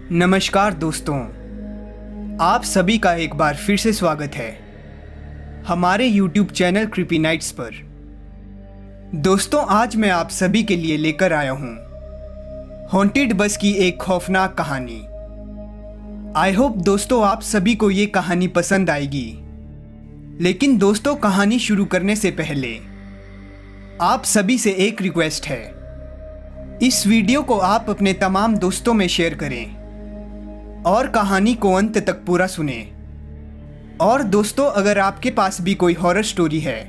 नमस्कार दोस्तों, आप सभी का एक बार फिर से स्वागत है हमारे YouTube चैनल क्रीपी नाइट्स पर। दोस्तों, आज मैं आप सभी के लिए लेकर आया हूं हॉन्टेड बस की एक खौफनाक कहानी। आई होप दोस्तों आप सभी को ये कहानी पसंद आएगी। लेकिन दोस्तों, कहानी शुरू करने से पहले आप सभी से एक रिक्वेस्ट है, इस वीडियो को आप अपने तमाम दोस्तों में शेयर करें और कहानी को अंत तक पूरा सुने। और दोस्तों, अगर आपके पास भी कोई हॉरर स्टोरी है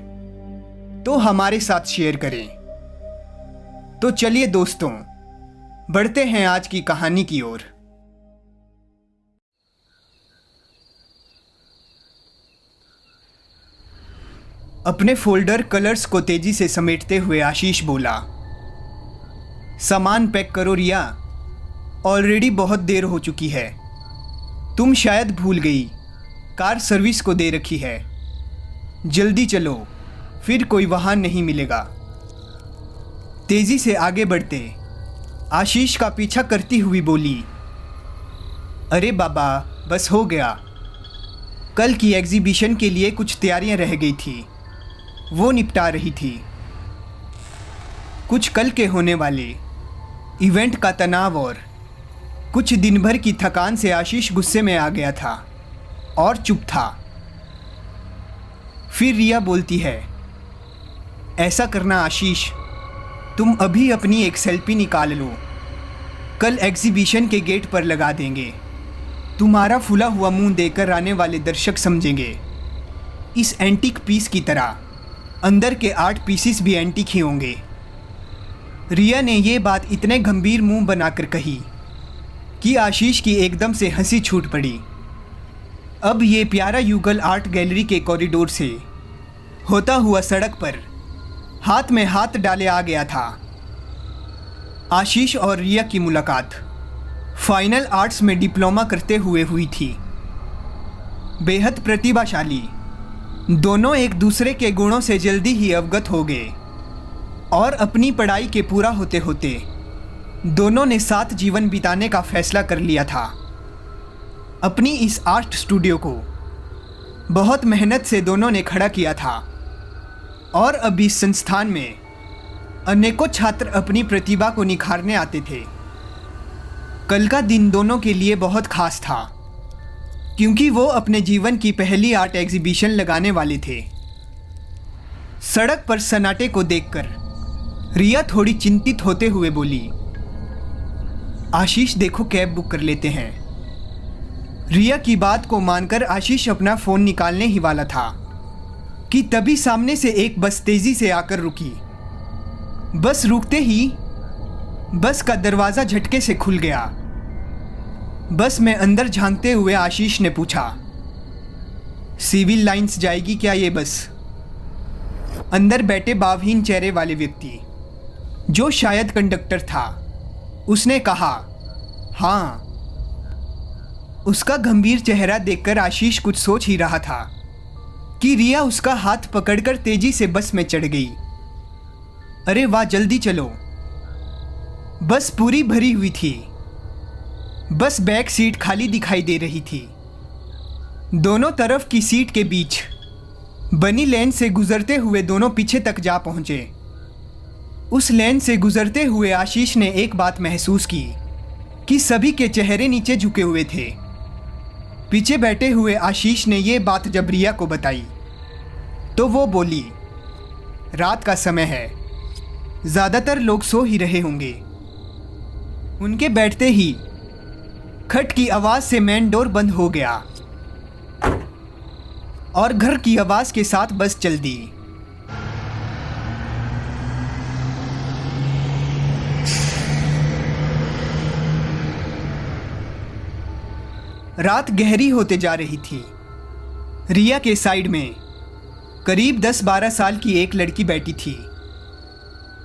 तो हमारे साथ शेयर करें। तो चलिए दोस्तों, बढ़ते हैं आज की कहानी की ओर। अपने फोल्डर कलर्स को तेजी से समेटते हुए आशीष बोला, सामान पैक करो रिया, ऑलरेडी बहुत देर हो चुकी है। तुम शायद भूल गई, कार सर्विस को दे रखी है। जल्दी चलो, फिर कोई वाहन नहीं मिलेगा। तेजी से आगे बढ़ते आशीष का पीछा करती हुई बोली, अरे बाबा, बस हो गया। कल की एग्जीबिशन के लिए कुछ तैयारियां रह गई थी, वो निपटा रही थी। कुछ कल के होने वाले इवेंट का तनाव और कुछ दिन भर की थकान से आशीष गुस्से में आ गया था और चुप था। फिर रिया बोलती है, ऐसा करना आशीष, तुम अभी अपनी एक सेल्फी निकाल लो, कल एग्जीबिशन के गेट पर लगा देंगे। तुम्हारा फूला हुआ मुंह देखकर आने वाले दर्शक समझेंगे इस एंटीक पीस की तरह अंदर के 8 पीसेस भी एंटीक ही होंगे। रिया ने यह बात इतने गंभीर मुंह बनाकर कही कि आशीष की एकदम से हंसी छूट पड़ी। अब ये प्यारा युगल आर्ट गैलरी के कॉरिडोर से होता हुआ सड़क पर हाथ में हाथ डाले आ गया था। आशीष और रिया की मुलाकात फाइनल आर्ट्स में डिप्लोमा करते हुए हुई थी। बेहद प्रतिभाशाली, दोनों एक दूसरे के गुणों से जल्दी ही अवगत हो गए और अपनी पढ़ाई के पूरा होते होते दोनों ने साथ जीवन बिताने का फैसला कर लिया था। अपनी इस आर्ट स्टूडियो को बहुत मेहनत से दोनों ने खड़ा किया था और अब इस संस्थान में अनेकों छात्र अपनी प्रतिभा को निखारने आते थे। कल का दिन दोनों के लिए बहुत खास था क्योंकि वो अपने जीवन की पहली आर्ट एग्जीबिशन लगाने वाले थे। सड़क पर सन्नाटे को देखकर रिया थोड़ी चिंतित होते हुए बोली, आशीष देखो, कैब बुक कर लेते हैं। रिया की बात को मानकर आशीष अपना फ़ोन निकालने ही वाला था कि तभी सामने से एक बस तेज़ी से आकर रुकी। बस रुकते ही बस का दरवाज़ा झटके से खुल गया। बस में अंदर झांकते हुए आशीष ने पूछा, सिविल लाइंस जाएगी क्या ये बस? अंदर बैठे भावहीन चेहरे वाले व्यक्ति, जो शायद कंडक्टर था, उसने कहा, हाँ। उसका गंभीर चेहरा देखकर आशीष कुछ सोच ही रहा था कि रिया उसका हाथ पकड़कर तेजी से बस में चढ़ गई। अरे वाह, जल्दी चलो। बस पूरी भरी हुई थी। बस बैक सीट खाली दिखाई दे रही थी। दोनों तरफ की सीट के बीच बनी लेन से गुजरते हुए दोनों पीछे तक जा पहुंचे। उस लेन से गुजरते हुए आशीष ने एक बात महसूस की कि सभी के चेहरे नीचे झुके हुए थे। पीछे बैठे हुए आशीष ने यह बात जब रिया को बताई तो वो बोली, रात का समय है, ज़्यादातर लोग सो ही रहे होंगे। उनके बैठते ही खट की आवाज़ से मेन डोर बंद हो गया और घर की आवाज़ के साथ बस चल दी। रात गहरी होते जा रही थी। रिया के साइड में करीब 10-12 साल की एक लड़की बैठी थी।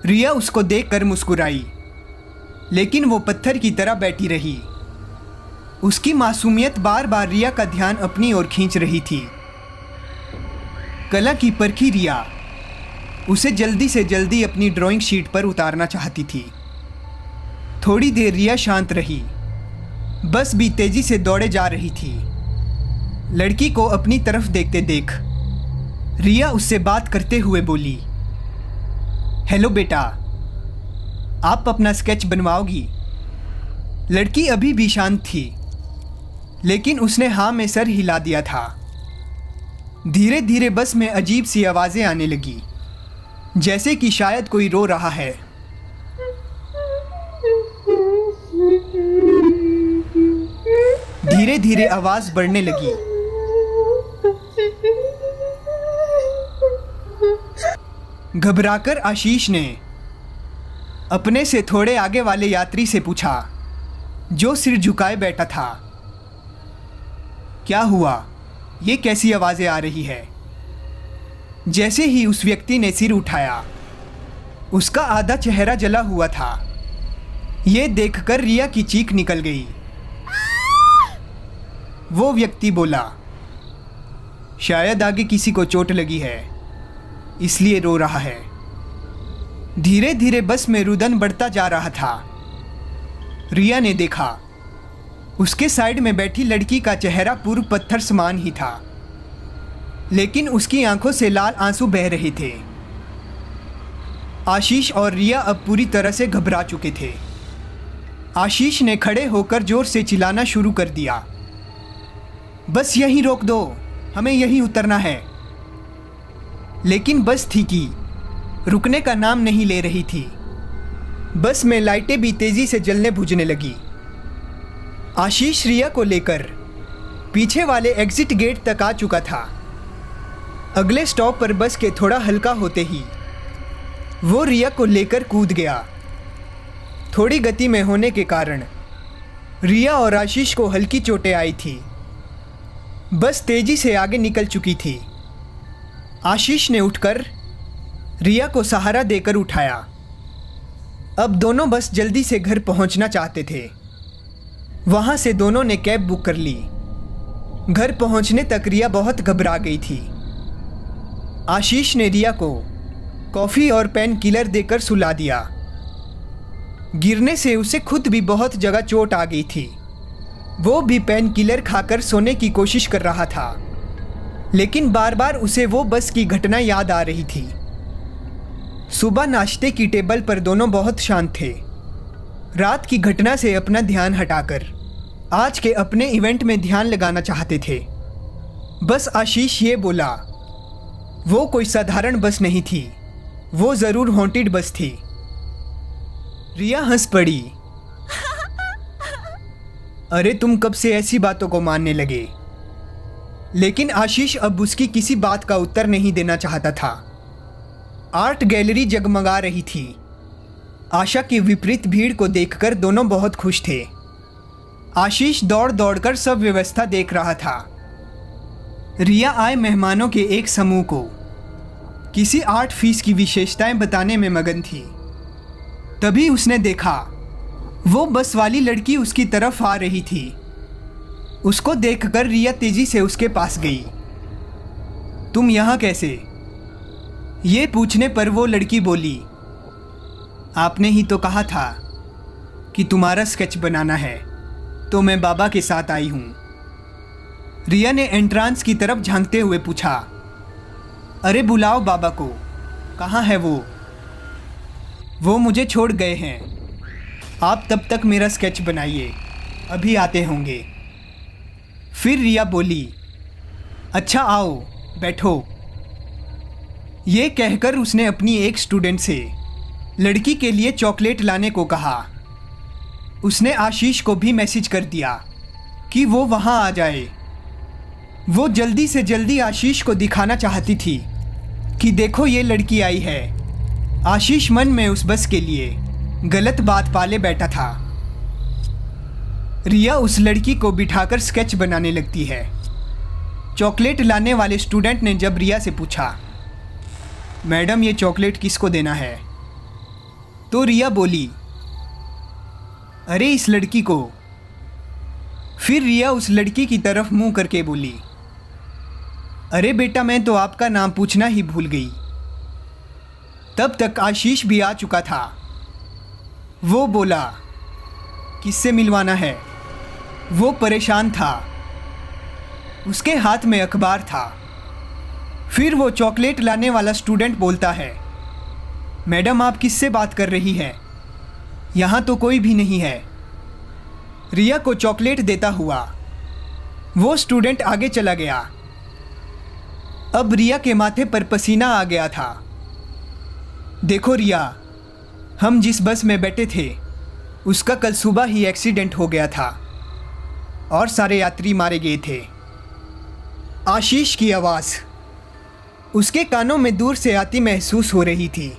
रिया उसको देखकर मुस्कुराई, लेकिन वो पत्थर की तरह बैठी रही। उसकी मासूमियत बार बार रिया का ध्यान अपनी ओर खींच रही थी। कला की परखी रिया उसे जल्दी से जल्दी अपनी ड्राइंग शीट पर उतारना चाहती थी। थोड़ी देर रिया शांत रही, बस भी तेजी से दौड़े जा रही थी। लड़की को अपनी तरफ देखते देख रिया उससे बात करते हुए बोली, हेलो बेटा, आप अपना स्केच बनवाओगी? लड़की अभी भी शांत थी, लेकिन उसने हाँ में सर हिला दिया था। धीरे धीरे बस में अजीब सी आवाज़ें आने लगी, जैसे कि शायद कोई रो रहा है। धीरे धीरे आवाज़ बढ़ने लगी। घबराकर आशीष ने अपने से थोड़े आगे वाले यात्री से पूछा, जो सिर झुकाए बैठा था, क्या हुआ? ये कैसी आवाज़ें आ रही है? जैसे ही उस व्यक्ति ने सिर उठाया, उसका आधा चेहरा जला हुआ था। ये देखकर रिया की चीख निकल गई। वो व्यक्ति बोला, शायद आगे किसी को चोट लगी है, इसलिए रो रहा है। धीरे धीरे बस में रुदन बढ़ता जा रहा था। रिया ने देखा, उसके साइड में बैठी लड़की का चेहरा पूर्व पत्थर समान ही था, लेकिन उसकी आंखों से लाल आंसू बह रहे थे। आशीष और रिया अब पूरी तरह से घबरा चुके थे। आशीष ने खड़े होकर जोर से चिल्लाना शुरू कर दिया, बस यहीं रोक दो, हमें यहीं उतरना है। लेकिन बस थी कि रुकने का नाम नहीं ले रही थी। बस में लाइटें भी तेजी से जलने बुझने लगी। आशीष रिया को लेकर पीछे वाले एग्जिट गेट तक आ चुका था। अगले स्टॉप पर बस के थोड़ा हल्का होते ही वो रिया को लेकर कूद गया। थोड़ी गति में होने के कारण रिया और आशीष को हल्की चोटें आई थी। बस तेजी से आगे निकल चुकी थी। आशीष ने उठकर रिया को सहारा देकर उठाया। अब दोनों बस जल्दी से घर पहुंचना चाहते थे। वहां से दोनों ने कैब बुक कर ली। घर पहुंचने तक रिया बहुत घबरा गई थी। आशीष ने रिया को कॉफ़ी और पेन किलर देकर सुला दिया। गिरने से उसे खुद भी बहुत जगह चोट आ गई थी। वो भी पेन किलर खाकर सोने की कोशिश कर रहा था, लेकिन बार बार उसे वो बस की घटना याद आ रही थी। सुबह नाश्ते की टेबल पर दोनों बहुत शांत थे। रात की घटना से अपना ध्यान हटाकर आज के अपने इवेंट में ध्यान लगाना चाहते थे। बस आशीष ये बोला, वो कोई साधारण बस नहीं थी, वो ज़रूर हॉन्टेड बस थी। रिया हंस पड़ी। अरे तुम कब से ऐसी बातों को मानने लगे? लेकिन आशीष अब उसकी किसी बात का उत्तर नहीं देना चाहता था। आर्ट गैलरी जगमगा रही थी। आशा की विपरीत भीड़ को देखकर दोनों बहुत खुश थे। आशीष दौड़ दौड़कर सब व्यवस्था देख रहा था। रिया आए मेहमानों के एक समूह को किसी आर्ट फीस की विशेषताएं बताने में मगन थी। तभी उसने देखा, वो बस वाली लड़की उसकी तरफ आ रही थी। उसको देखकर रिया तेजी से उसके पास गई। तुम यहाँ कैसे? ये पूछने पर वो लड़की बोली, आपने ही तो कहा था कि तुम्हारा स्केच बनाना है, तो मैं बाबा के साथ आई हूँ। रिया ने एंट्रांस की तरफ झांकते हुए पूछा, अरे बुलाओ बाबा को, कहाँ है वो? वो मुझे छोड़ गए हैं। आप तब तक मेरा स्केच बनाइए, अभी आते होंगे। फिर रिया बोली, अच्छा आओ बैठो। ये कहकर उसने अपनी एक स्टूडेंट से लड़की के लिए चॉकलेट लाने को कहा। उसने आशीष को भी मैसेज कर दिया कि वो वहाँ आ जाए। वो जल्दी से जल्दी आशीष को दिखाना चाहती थी कि देखो ये लड़की आई है। आशीष मन में उस बस के लिए गलत बात पाले बैठा था। रिया उस लड़की को बिठाकर स्केच बनाने लगती है। चॉकलेट लाने वाले स्टूडेंट ने जब रिया से पूछा, मैडम ये चॉकलेट किसको देना है? तो रिया बोली, अरे इस लड़की को। फिर रिया उस लड़की की तरफ मुंह करके बोली, अरे बेटा मैं तो आपका नाम पूछना ही भूल गई। तब तक आशीष भी आ चुका था। वो बोला, किससे मिलवाना है? वो परेशान था। उसके हाथ में अखबार था। फिर वो चॉकलेट लाने वाला स्टूडेंट बोलता है, मैडम आप किससे बात कर रही हैं? यहाँ तो कोई भी नहीं है। रिया को चॉकलेट देता हुआ वो स्टूडेंट आगे चला गया। अब रिया के माथे पर पसीना आ गया था। देखो रिया, हम जिस बस में बैठे थे उसका कल सुबह ही एक्सीडेंट हो गया था और सारे यात्री मारे गए थे। आशीष की आवाज़ उसके कानों में दूर से आती महसूस हो रही थी।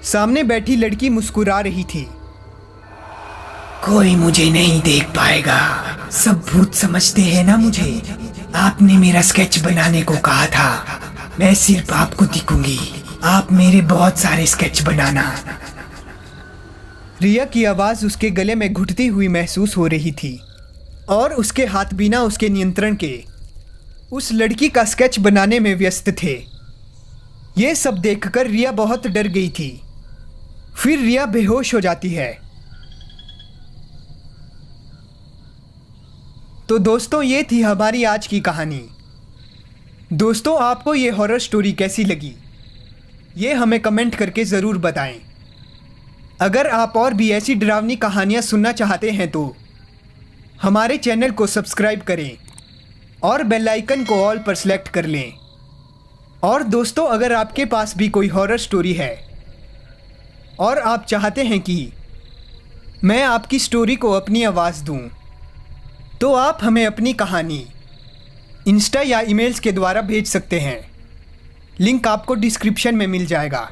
सामने बैठी लड़की मुस्कुरा रही थी। कोई मुझे नहीं देख पाएगा, सब भूत समझते हैं ना मुझे। आपने मेरा स्केच बनाने को कहा था, मैं सिर्फ आपको दिखूंगी, आप मेरे बहुत सारे स्केच बनाना। रिया की आवाज़ उसके गले में घुटती हुई महसूस हो रही थी और उसके हाथ बिना उसके नियंत्रण के उस लड़की का स्केच बनाने में व्यस्त थे। ये सब देखकर रिया बहुत डर गई थी। फिर रिया बेहोश हो जाती है। तो दोस्तों, ये थी हमारी आज की कहानी। दोस्तों, आपको ये हॉरर स्टोरी कैसी लगी ये हमें कमेंट करके ज़रूर बताएं। अगर आप और भी ऐसी डरावनी कहानियाँ सुनना चाहते हैं तो हमारे चैनल को सब्सक्राइब करें और बेल आइकन को ऑल पर सेलेक्ट कर लें। और दोस्तों, अगर आपके पास भी कोई हॉरर स्टोरी है और आप चाहते हैं कि मैं आपकी स्टोरी को अपनी आवाज़ दूं, तो आप हमें अपनी कहानी इंस्टा या ईमेल्स के द्वारा भेज सकते हैं। लिंक आपको डिस्क्रिप्शन में मिल जाएगा।